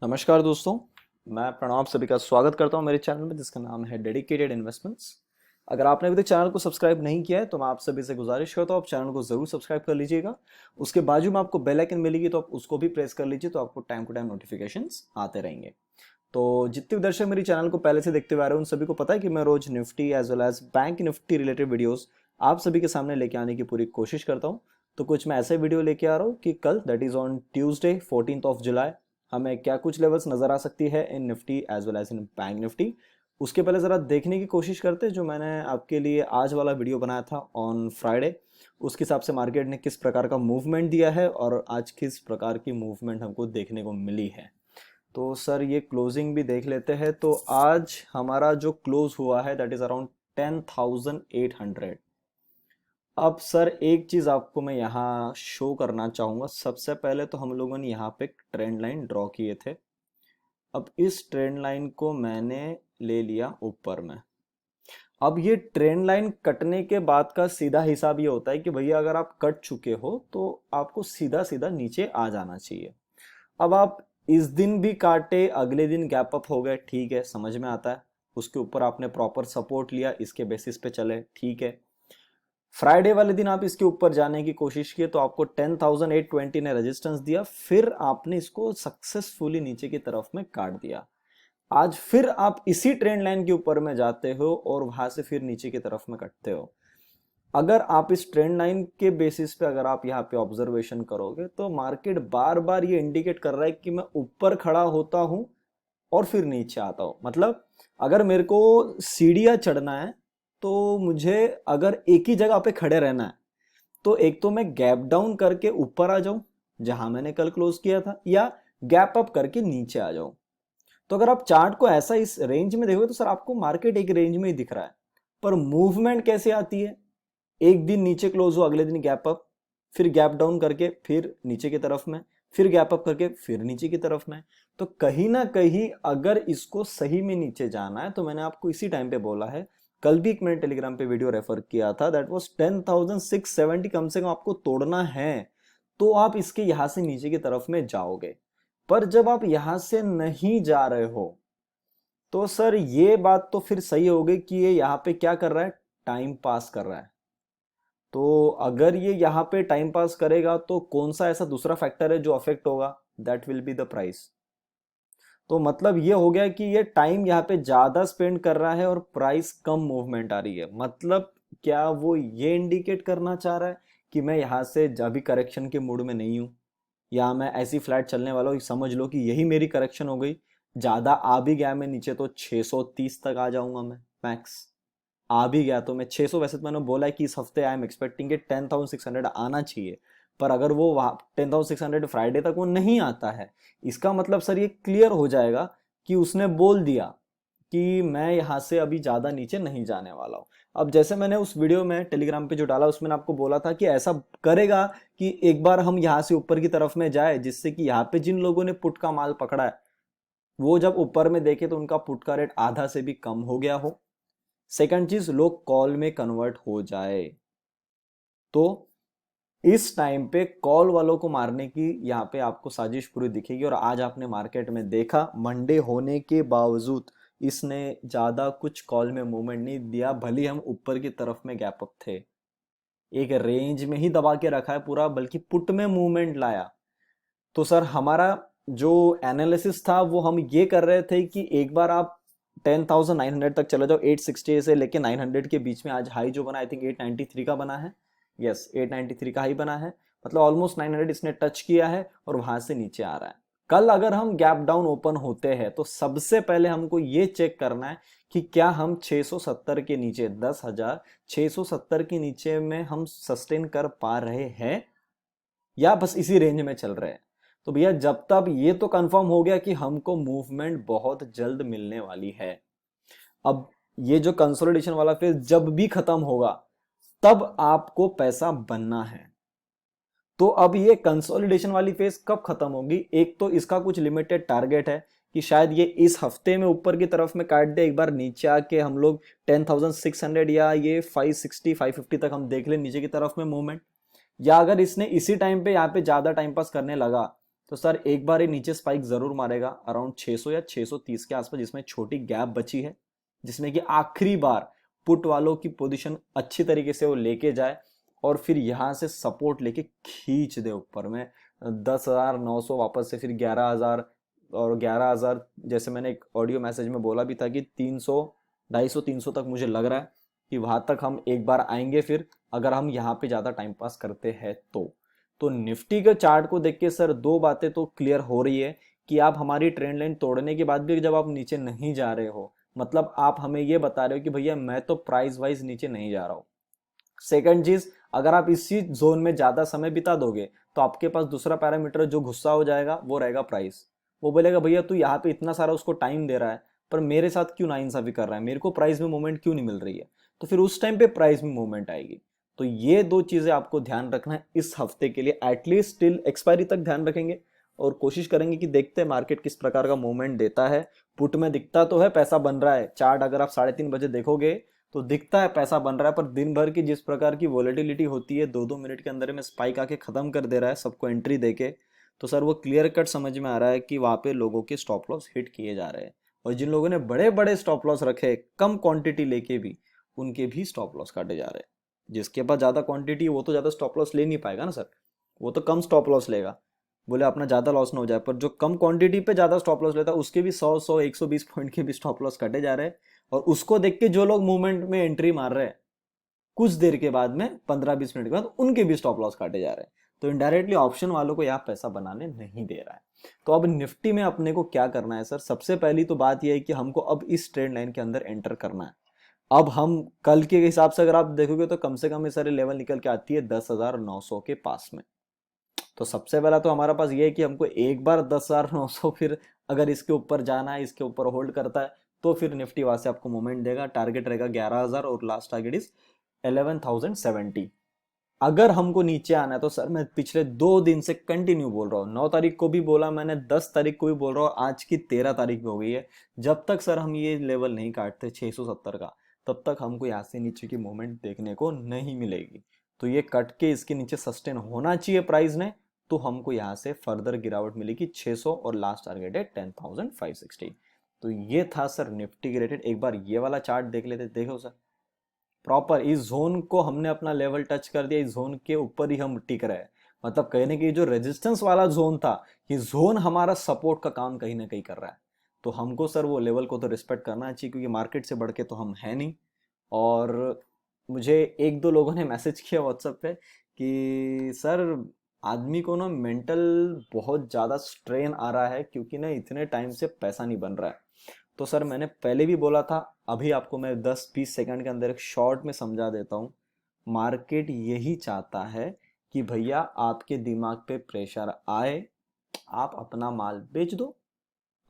नमस्कार दोस्तों। मैं प्रणव सभी का स्वागत करता हूं मेरे चैनल में जिसका नाम है डेडिकेटेड इन्वेस्टमेंट्स। अगर आपने अभी तक चैनल को सब्सक्राइब नहीं किया है तो मैं आप सभी से गुजारिश करता हूं आप चैनल को जरूर सब्सक्राइब कर लीजिएगा। उसके बाजू में आपको बेल आइकन मिलेगी तो आप उसको भी प्रेस कर लीजिए तो आपको टाइम टू टाइम नोटिफिकेशंस आते रहेंगे। तो जितने भी दर्शक मेरे चैनल को पहले से देखते हुए आ रहे हैं उन सभी को पता है कि मैं रोज Nifty as well as Bank Nifty related videos आप सभी के सामने लेके आने की पूरी कोशिश करता हूं। तो कुछ मैं ऐसे वीडियो लेके आ रहा हूं कि कल that is on Tuesday 14th of July हमें क्या कुछ लेवल्स नजर आ सकती है in Nifty as well as in Bank Nifty. उसके पहले जरा देखने की कोशिश करते हैं जो मैंने आपके लिए आज वाला वीडियो बनाया था ऑन फ्राइडे। उसके हिसाब से मार्केट ने किस प्रकार का मूवमेंट दिया है और आज किस प्रकार की मूवमेंट हमको देखने को मिली है। तो सर ये क्लोजिंग भी देख लेते हैं। तो आज हमारा जो क्लोज हुआ है दैट इज अराउंड 10,800। अब सर एक चीज आपको मैं यहाँ शो करना चाहूंगा। सबसे पहले तो हम लोगों ने यहाँ पे एक ट्रेंड लाइन ड्रॉ किए थे। अब इस ट्रेंड लाइन को मैंने ले लिया ऊपर में। अब ये ट्रेंड लाइन कटने के बाद का सीधा हिसाब ये होता है कि भैया अगर आप कट चुके हो तो आपको सीधा सीधा नीचे आ जाना चाहिए। अब आप इस दिन भी काटे अगले दिन गैप अप हो गए, ठीक है, समझ में आता है। उसके ऊपर आपने प्रॉपर सपोर्ट लिया, इसके बेसिस पे चले, ठीक है। फ्राइडे वाले दिन आप इसके ऊपर जाने की कोशिश किए तो आपको 10,820 ने रेजिस्टेंस दिया, फिर आपने इसको सक्सेसफुली नीचे की तरफ में काट दिया। आज फिर आप इसी ट्रेंड लाइन के ऊपर में जाते हो और वहां से फिर नीचे की तरफ में कटते हो। अगर आप इस ट्रेंड लाइन के बेसिस पे अगर आप यहाँ पे ऑब्जर्वेशन करोगे तो मार्केट बार बार ये इंडिकेट कर रहा है कि मैं ऊपर खड़ा होता हूं और फिर नीचे आता हूं। मतलब अगर मेरे को सीढ़ियां चढ़ना है तो मुझे अगर एक ही जगह पे खड़े रहना है तो एक तो मैं गैप डाउन करके ऊपर आ जाऊं जहां मैंने कल क्लोज किया था, या गैप अप करके नीचे आ जाऊं। तो अगर आप चार्ट को ऐसा इस रेंज में देखोगे तो सर आपको मार्केट एक रेंज में ही दिख रहा है। पर मूवमेंट कैसे आती है? एक दिन नीचे क्लोज हो, अगले दिन गैप अप, फिर गैप डाउन करके फिर नीचे की तरफ में, फिर गैप अप करके फिर नीचे की तरफ में। तो कहीं ना कहीं अगर इसको सही में नीचे जाना है तो मैंने आपको इसी टाइम पे बोला है, कल भी एक मैंने टेलीग्राम पे वीडियो रेफर किया था, दैट वाज 10,670 कम से कम आपको तोड़ना है तो आप इसके यहां से नीचे की तरफ में जाओगे। पर जब आप यहां से नहीं जा रहे हो तो सर ये बात तो फिर सही हो गई कि ये यहाँ पे क्या कर रहा है, टाइम पास कर रहा है। तो अगर ये यहाँ पे टाइम पास करेगा तो कौन सा ऐसा दूसरा फैक्टर है जो अफेक्ट होगा? That will be the price. तो मतलब ये हो गया कि ये टाइम यहाँ पे ज्यादा स्पेंड कर रहा है और प्राइस कम मूवमेंट आ रही है। मतलब क्या वो ये इंडिकेट करना चाह रहा है कि मैं यहाँ से अभी करेक्शन के मूड में नहीं हूँ, या मैं ऐसी फ्लैट चलने वाला हूँ, समझ लो कि यही मेरी करेक्शन हो गई, ज्यादा आ भी गया मैं नीचे तो 630 तक आ जाऊंगा मैं मैक्स। आ भी गया तो मैं 600, वैसे तो मैंने बोला है कि इस हफ्ते आई एम एक्सपेक्टिंग कि 10,600 आना चाहिए। पर अगर वो 10,600 फ्राइडे तक वो नहीं आता है, इसका मतलब सर ये क्लियर हो जाएगा कि उसने बोल दिया कि मैं यहाँ से अभी ज्यादा नीचे नहीं जाने वाला हूँ। अब जैसे मैंने उस वीडियो में टेलीग्राम पे जो डाला उसमें आपको बोला था कि ऐसा करेगा कि एक बार हम यहाँ से ऊपर की तरफ में जाए जिससे कि यहाँ पे जिन लोगों ने पुट का माल पकड़ा है वो जब ऊपर में देखे तो उनका पुट का रेट आधा से भी कम हो गया हो। सेकंड चीज, लोग कॉल में कन्वर्ट हो जाए। तो इस टाइम पे कॉल वालों को मारने की यहाँ पे आपको साजिश पूरी दिखेगी। और आज आपने मार्केट में देखा मंडे होने के बावजूद इसने ज्यादा कुछ कॉल में मूवमेंट नहीं दिया, भले हम ऊपर की तरफ में गैप अप थे, एक रेंज में ही दबा के रखा है पूरा, बल्कि पुट में मूवमेंट लाया। तो सर हमारा जो एनालिसिस था वो हम ये कर रहे थे कि एक बार आप 10,900 तक चले जाओ, 860 से लेके 900 के बीच में आज हाई जो बना आई थिंक 893 का बना है। यस 893 का हाई बना है, मतलब ऑलमोस्ट 900 इसने टच किया है और वहां से नीचे आ रहा है। कल अगर हम गैप डाउन ओपन होते हैं तो सबसे पहले हमको ये चेक करना है कि क्या हम 670 के नीचे 10,670 के नीचे में हम सस्टेन कर पा रहे हैं या बस इसी रेंज में चल रहे हैं। तो भैया जब तक ये तो कंफर्म हो गया कि हमको मूवमेंट बहुत जल्द मिलने वाली है। अब ये जो कंसोलिडेशन वाला फेज जब भी खत्म होगा तब आपको पैसा बनना है। तो अब ये कंसोलिडेशन वाली फेज कब खत्म होगी? एक तो इसका कुछ लिमिटेड टारगेट है कि शायद ये इस हफ्ते में ऊपर की तरफ में काट दे, एक बार नीचे आके हम लोग 10,600 या ये 560 550 तक हम देख ले नीचे की तरफ में मूवमेंट। या अगर इसने इसी टाइम पे यहाँ पे ज्यादा टाइम पास करने लगा तो सर एक बार ये नीचे स्पाइक जरूर मारेगा अराउंड 600 या 630 के आसपास, जिसमें छोटी गैप बची है, जिसमें कि आखिरी बार पुट वालों की पोजीशन अच्छी तरीके से वो लेके जाए और फिर यहां से सपोर्ट लेके खींच दे ऊपर में 10,900 वापस से फिर 11,000, और 11,000 जैसे मैंने एक ऑडियो मैसेज में बोला भी था कि 300, 250, 300 तक मुझे लग रहा है कि वहां तक हम एक बार आएंगे फिर, अगर हम यहाँ पे ज्यादा टाइम पास करते हैं तो निफ्टी के चार्ट को देख के सर दो बातें तो क्लियर हो रही है कि आप हमारी ट्रेंड लाइन तोड़ने के बाद भी जब आप नीचे नहीं जा रहे हो, मतलब आप हमें ये बता रहे हो कि भैया मैं तो प्राइस वाइज नीचे नहीं जा रहा हूँ। सेकंड चीज, अगर आप इसी जोन में ज्यादा समय बिता दोगे तो आपके पास दूसरा पैरामीटर जो गुस्सा हो जाएगा वो रहेगा प्राइस। वो बोलेगा भैया तू यहाँ पे इतना सारा उसको टाइम दे रहा है पर मेरे साथ क्यों नाइंसाफी कर रहा है, मेरे को प्राइस में मूवमेंट क्यों नहीं मिल रही है। तो फिर उस टाइम पे प्राइस में मूवमेंट आएगी। तो ये दो चीजें आपको ध्यान रखना है इस हफ्ते के लिए, एटलीस्ट टिल एक्सपायरी तक ध्यान रखेंगे और कोशिश करेंगे कि देखते हैं मार्केट किस प्रकार का मूवमेंट देता है। पुट में दिखता तो है पैसा बन रहा है, चार्ट अगर आप 3:30 बजे देखोगे तो दिखता है पैसा बन रहा है, पर दिन भर की जिस प्रकार की वॉलेटिलिटी होती है 2-2 मिनट के अंदर में स्पाइक आके खत्म कर दे रहा है सबको एंट्री देके, तो सर वो क्लियर कट समझ में आ रहा है कि वहां पे लोगों के स्टॉप लॉस हिट किए जा रहे हैं। और जिन लोगों ने बड़े बड़े स्टॉप लॉस रखे कम क्वांटिटी लेके भी, उनके भी स्टॉप लॉस काटे जा रहे हैं। जिसके पास ज्यादा क्वांटिटी है वो तो ज्यादा स्टॉप लॉस ले नहीं पाएगा ना सर, वो तो कम स्टॉप लॉस लेगा, बोले अपना ज्यादा लॉस ना हो जाए। पर जो कम क्वांटिटी पे ज्यादा स्टॉप लॉस लेता है उसके भी 100 120 पॉइंट के भी स्टॉप लॉस कटे जा रहे हैं। और उसको देख के जो लोग मूवमेंट में एंट्री मार रहे हैं कुछ देर के बाद में 15-20 मिनट के बाद उनके भी स्टॉप लॉस काटे जा रहे हैं। तो इनडायरेक्टली ऑप्शन वालों को यहाँ पैसा बनाने नहीं दे रहा है। तो अब निफ्टी में अपने को क्या करना है सर, सबसे पहली तो बात यह है कि हमको अब इस ट्रेंड लाइन के अंदर एंटर करना है। अब हम कल के हिसाब से अगर आप देखोगे तो कम से कम ये सारे लेवल निकल के आती है 10,900 के पास में। तो सबसे पहला तो हमारा पास ये है कि हमको एक बार 10,900, फिर अगर इसके ऊपर जाना है, इसके ऊपर होल्ड करता है तो फिर निफ्टी वहां से आपको मूवमेंट देगा। टारगेट रहेगा 11,000 और लास्ट टारगेट इज 11,070। अगर हमको नीचे आना है तो सर मैं पिछले 2 दिन से कंटिन्यू बोल रहा हूँ, 9 तारीख को भी बोला मैंने, 10 तारीख को भी बोल रहा हूँ, आज की 13 तारीख हो गई है। जब तक सर हम ये लेवल नहीं काटते 670 का तब तक हमको यहाँ से नीचे की मूवमेंट देखने को नहीं मिलेगी। तो ये कट के इसके नीचे सस्टेन होना चाहिए प्राइस ने, तो हमको यहाँ से फर्दर गिरावट मिलेगी 600 और लास्ट टारगेट है 10,560। तो ये था सर निफ्टी के रेटेड। एक बार ये वाला चार्ट देख लेते, देखो सर प्रॉपर इस जोन को हमने अपना लेवल टच कर दिया, इस जोन के ऊपर ही हम टिक रहे हैं। मतलब कहने की जो रेजिस्टेंस वाला जोन था, ये जोन हमारा सपोर्ट का काम कहीं ना कहीं कर रहा है। तो हमको सर वो लेवल को तो रिस्पेक्ट करना चाहिए क्योंकि मार्केट से बढ़ के तो हम है नहीं। और मुझे एक दो लोगों ने मैसेज किया व्हाट्सएप पे कि सर आदमी को ना मेंटल बहुत ज़्यादा स्ट्रेन आ रहा है क्योंकि ना इतने टाइम से पैसा नहीं बन रहा है। तो सर मैंने पहले भी बोला था, अभी आपको मैं 10-20 सेकंड के अंदर एक शॉर्ट में समझा देता हूँ। मार्केट यही चाहता है कि भैया आपके दिमाग पे प्रेशर आए, आप अपना माल बेच दो,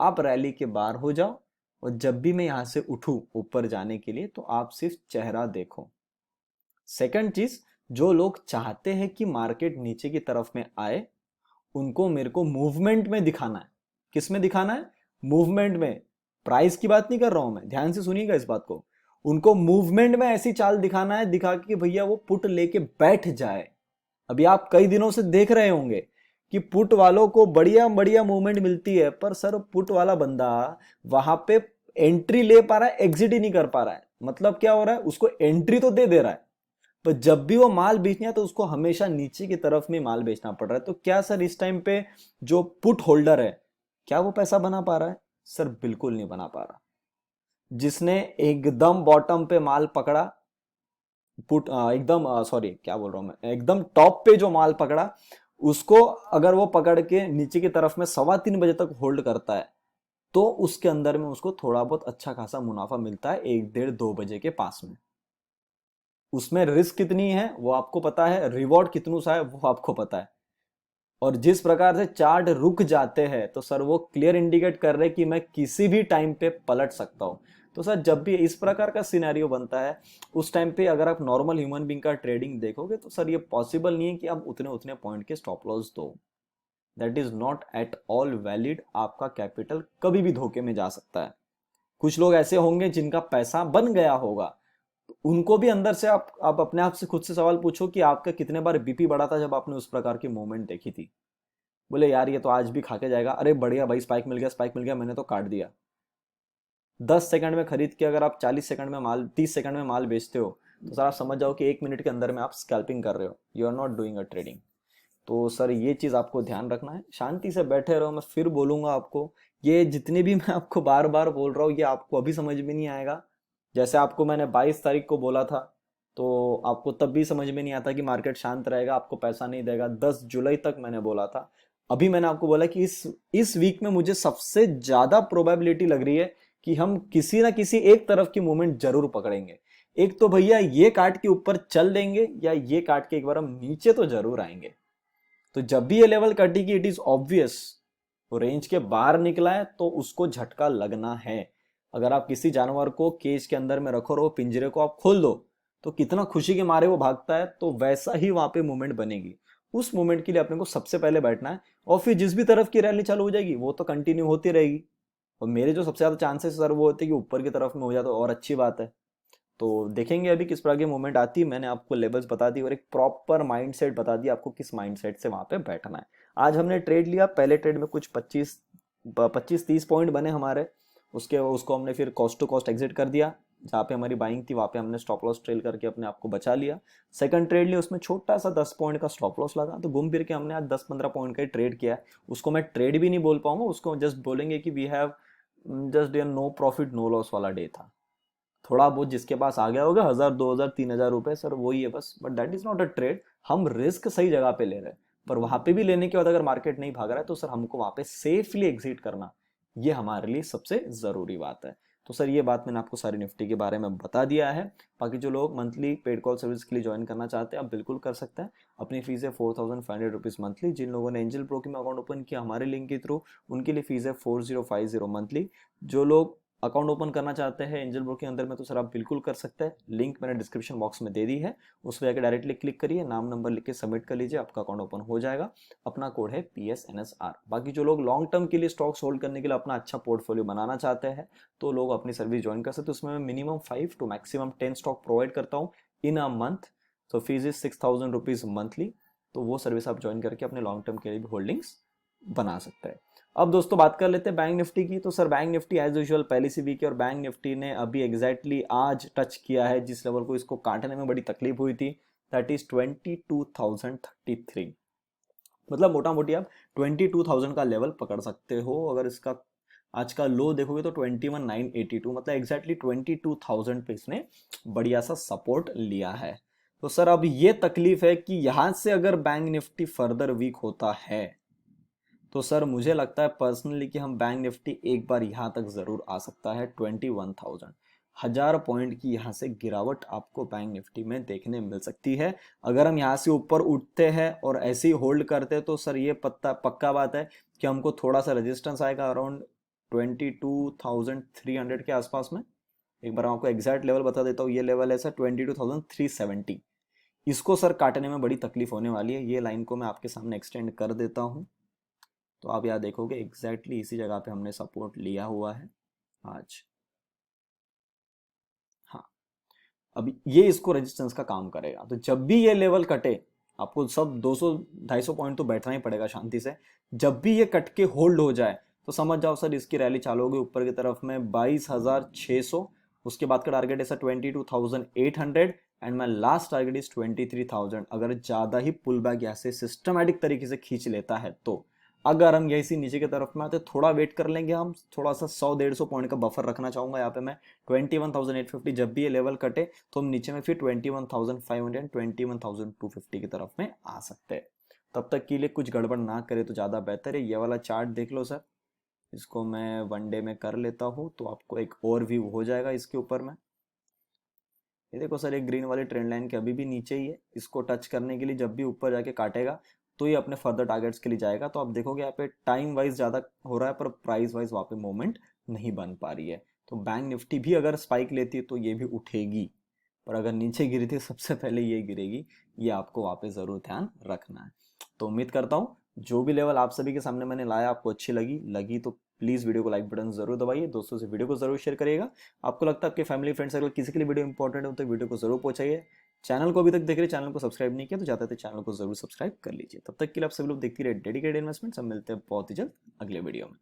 आप रैली के बाहर हो जाओ, और जब भी मैं यहाँ से उठूँ ऊपर जाने के लिए तो आप सिर्फ चेहरा देखो। सेकंड चीज, जो लोग चाहते हैं कि मार्केट नीचे की तरफ में आए उनको मेरे को मूवमेंट में दिखाना है। किस में दिखाना है? मूवमेंट में। प्राइस की बात नहीं कर रहा हूं मैं, ध्यान से सुनिएगा इस बात को। उनको मूवमेंट में ऐसी चाल दिखाना है, दिखा के वैया वो पुट लेके बैठ जाए। अभी आप कई दिनों से देख रहे होंगे कि पुट वालों को बढ़िया बढ़िया मूवमेंट मिलती है, पर सर पुट वाला बंदा वहां पे एंट्री ले पा रहा है, एग्जिट ही नहीं कर पा रहा है। मतलब क्या हो रहा है, उसको एंट्री तो दे दे रहा है पर जब भी वो माल बेचना है तो उसको हमेशा नीचे की तरफ में माल बेचना पड़ रहा है। तो क्या सर इस टाइम पे जो पुट होल्डर है क्या वो पैसा बना पा रहा है? सर बिल्कुल नहीं बना पा रहा। जिसने एकदम बॉटम पे माल पकड़ा, पुट एकदम सॉरी क्या बोल रहा हूं मैं, एकदम टॉप पे जो माल पकड़ा, उसको अगर वो पकड़ के नीचे की तरफ में 3:15 बजे तक होल्ड करता है तो उसके अंदर में उसको थोड़ा बहुत अच्छा खासा मुनाफा मिलता है 1-1:30-2 बजे के पास में। उसमें रिस्क कितनी है वो आपको पता है, रिवॉर्ड कितनू सा है वो आपको पता है। और जिस प्रकार से चार्ट रुक जाते हैं तो सर वो क्लियर इंडिकेट कर रहे हैं कि मैं किसी भी टाइम पे पलट सकता हूं। तो सर जब भी इस प्रकार का सिनेरियो बनता है उस टाइम पे अगर आप नॉर्मल ह्यूमन बीइंग का ट्रेडिंग देखोगे तो सर ये पॉसिबल नहीं है कि आप उतने उतने पॉइंट के स्टॉप लॉस दो। That is not at all valid. आपका कैपिटल कभी भी धोखे में जा सकता है। कुछ लोग ऐसे होंगे जिनका पैसा बन गया होगा, उनको भी अंदर से आप अपने आप से खुद से सवाल पूछो कि आपका कितने बार बीपी बढ़ा था जब आपने उस प्रकार की मूवमेंट देखी थी। बोले यार ये तो आज भी खा के जाएगा, अरे बढ़िया भाई स्पाइक मिल गया, स्पाइक मिल गया, मैंने तो काट दिया। 10 सेकंड में खरीद के अगर आप 40 सेकंड में माल, 30 सेकंड में माल बेचते हो, तो सर आप समझ जाओ कि 1 मिनट के अंदर में आप स्कैल्पिंग कर रहे हो, you are not doing a trading. तो सर ये चीज़ आपको ध्यान रखना है, शांति से बैठे रहो। मैं फिर बोलूंगा आपको, ये जितने भी मैं आपको बार बार बोल रहा हूँ ये आपको अभी समझ में नहीं आएगा। जैसे आपको मैंने 22 तारीख को बोला था, तो आपको तब भी समझ में नहीं आता कि मार्केट शांत रहेगा, आपको पैसा नहीं देगा। 10 जुलाई तक मैंने बोला था। अभी मैंने आपको बोला कि इस वीक में मुझे सबसे ज्यादा प्रोबेबिलिटी लग रही है कि हम किसी ना किसी एक तरफ की मूवमेंट जरूर पकड़ेंगे। एक तो भैया ये काट के ऊपर चल देंगे, या ये काट के एक बार हम नीचे तो जरूर आएंगे। तो जब भी ये लेवल कटेगी इट इज ऑब्वियस वो रेंज के बाहर निकला है, तो उसको झटका लगना है। अगर आप किसी जानवर को केज के अंदर में रखो और वो पिंजरे को आप खोल दो, तो कितना खुशी के मारे वो भागता है, तो वैसा ही वहां पे मूवमेंट बनेगी। उस मूवमेंट के लिए अपने को सबसे पहले बैठना है, और फिर जिस भी तरफ की रैली चालू हो जाएगी वो तो कंटिन्यू होती रहेगी। और मेरे जो सबसे ज्यादा चांसेस सर वो होते हैं कि ऊपर की तरफ में हो जाए तो और अच्छी बात है। तो देखेंगे अभी किस प्रकार की मूवमेंट आती है। मैंने आपको लेवल्स बता दी और एक प्रॉपर माइंडसेट बता दिया आपको किस माइंडसेट से वहां पे बैठना है। आज हमने ट्रेड लिया, पहले ट्रेड में कुछ 25-30 पॉइंट बने हमारे। उसको हमने फिर कॉस्ट टू कॉस्ट एग्जिट कर दिया। जहाँ पे हमारी बाइंग थी वहां पे हमने स्टॉप लॉस ट्रेल करके अपने आप को बचा लिया। सेकंड ट्रेड लिया, उसमें छोटा सा 10 पॉइंट का स्टॉप लॉस लगा, तो घूम फिर के हमने आज 10-15 पॉइंट का ही ट्रेड किया है। उसको मैं ट्रेड भी नहीं बोल पाऊंगा, उसको जस्ट बोलेंगे कि we have just no profit no loss वाला डे था। थोड़ा बहुत जिसके पास आ गया होगा 1000, 2000, 3000 रुपए सर वही है बस, but that is not a trade. हम रिस्क सही जगह पे ले रहे हैं, पर वहां पे भी लेने के बाद अगर मार्केट नहीं भाग रहा है तो सर हमको वहां पे सेफली एग्जिट करना, ये हमारे लिए सबसे जरूरी बात है। तो सर ये बात मैंने आपको सारी निफ्टी के बारे में बता दिया है। बाकी जो लोग मंथली पेड कॉल सर्विस के लिए ज्वाइन करना चाहते हैं आप बिल्कुल कर सकते हैं। अपनी फीस है 4500 रुपीज मंथली। जिन लोगों ने एंजल ब्रोकिंग में अकाउंट ओपन किया हमारे लिंक के थ्रू, उनके लिए फीस है 4050 मंथली। जो लोग अकाउंट ओपन करना चाहते हैं एंजल ब्रो के अंदर में, तो सर आप बिल्कुल कर सकते हैं। लिंक मैंने डिस्क्रिप्शन बॉक्स में दे दी है, उस पर जाकर डायरेक्टली क्लिक करिए, नाम नंबर लिख के सबमिट कर लीजिए, आपका अकाउंट ओपन हो जाएगा। अपना कोड है PSNSR। बाकी जो लोग लॉन्ग टर्म के लिए स्टॉक्स होल्ड करने के लिए अपना अच्छा पोर्टफोलियो बनाना चाहते हैं, तो लोग अपनी सर्विस ज्वाइन कर सकते हैं। उसमें मैं minimum 5 to maximum 10 stock provide करता हूँ इन अ मंथ। तो फीस इज 6000 रुपीज मंथली। तो वो सर्विस आप ज्वाइन करके अपने लॉन्ग टर्म के लिए भी होल्डिंग्स बना सकते हैं। अब दोस्तों बात कर लेते हैं बैंक निफ्टी की। तो sir bank Nifty as usual पहली सी वीक है, और बैंक निफ्टी ने अभी एग्जैक्टली आज टच किया है जिस लेवल को इसको काटने में बड़ी तकलीफ हुई थी, दैट इज 22,033। मतलब मोटा मोटी आप 22,000 का लेवल पकड़ सकते हो। अगर इसका आज का लो देखोगे तो 21,982, मतलब एग्जैक्टली 22,000 पे इसने बढ़िया सा सपोर्ट लिया है। तो सर अब ये तकलीफ है कि यहां से अगर बैंक निफ्टी फर्दर वीक होता है, तो सर मुझे लगता है पर्सनली कि हम बैंक निफ्टी एक बार यहाँ तक जरूर आ सकता है 21,000। 1000 पॉइंट की यहाँ से गिरावट आपको बैंक निफ्टी में देखने मिल सकती है। अगर हम यहाँ से ऊपर उठते हैं और ऐसे ही होल्ड करते हैं, तो सर ये पक्का बात है कि हमको थोड़ा सा रेजिस्टेंस आएगा अराउंड 22,300 के आसपास में। एक बार आपको एग्जैक्ट लेवल बता देता हूँ, ये लेवल है सर 22,370। इसको सर काटने में बड़ी तकलीफ होने वाली है। ये लाइन को मैं आपके सामने एक्सटेंड कर देता हूँ, तो आप यहाँ देखोगे एग्जैक्टली इसी जगह पे हमने सपोर्ट लिया हुआ है आज। हाँ, अब ये इसको रेजिस्टेंस का काम करेगा। तो जब भी ये लेवल कटे, आपको सब 200-250 पॉइंट तो बैठना ही पड़ेगा शांति से। जब भी ये कट के होल्ड हो जाए, तो समझ जाओ सर इसकी रैली चालू होगी ऊपर की तरफ में 22,600। उसके बाद का टारगेट है sir 22,800, and my last target is 23,000। अगर ज्यादा ही पुल बैक यहाँ से सिस्टमैटिक तरीके से खींच लेता है, तो अगर हम यही सी नीचे की तरफ में आते थोड़ा वेट कर लेंगे हम, थोड़ा सा 100-150 पॉइंट का बफर रखना चाहूंगा यहाँ पे मैं। 21,850 जब भी ये लेवल कटे, तो हम नीचे में फिर 21,500 21,250 की तरफ में आ सकते हैं। तब तक के लिए कुछ गड़बड़ ना करे तो ज़्यादा बेहतर है। ये वाला चार्ट देख लो सर, इसको मैं वन डे में कर लेता हूँ तो आपको एक और व्यू हो जाएगा इसके ऊपर में। ये देखो सर, एक ग्रीन वाली ट्रेंड लाइन के अभी भी नीचे ही है। इसको टच करने के लिए जब भी ऊपर जाके काटेगा, तो ये अपने फर्दर टारगेट्स के लिए जाएगा। तो आप देखोगे यहाँ पे टाइम वाइज ज़्यादा हो रहा है, पर प्राइस वाइज वहाँ पे मूवमेंट नहीं बन पा रही है। तो बैंक निफ्टी भी अगर स्पाइक लेती है तो ये भी उठेगी, पर अगर नीचे गिरी थी सबसे पहले ये गिरेगी। ये आपको वहाँ पे ज़रूर ध्यान रखना है। तो उम्मीद करता हूँ जो भी लेवल आप सभी के सामने मैंने लाया आपको अच्छी लगी तो प्लीज़ वीडियो को लाइक बटन जरूर दबाइए, दोस्तों से वीडियो को जरूर शेयर करिएगा। आपको लगता है आपके फैमिली फ्रेंड्स अगर किसी के लिए वीडियो इंपॉर्टेंट हो तो वीडियो को जरूर पहुंचाइए। चैनल को अभी तक देख रहे, चैनल को सब्सक्राइब नहीं किया तो जाते थे चैनल को जरूर सब्सक्राइब कर लीजिए। तब तक के लिए आप सभी लोग देखते रहिए डेडिकेटेड इन्वेस्टमेंट्स। हम मिलते हैं बहुत ही जल्द अगले वीडियो में।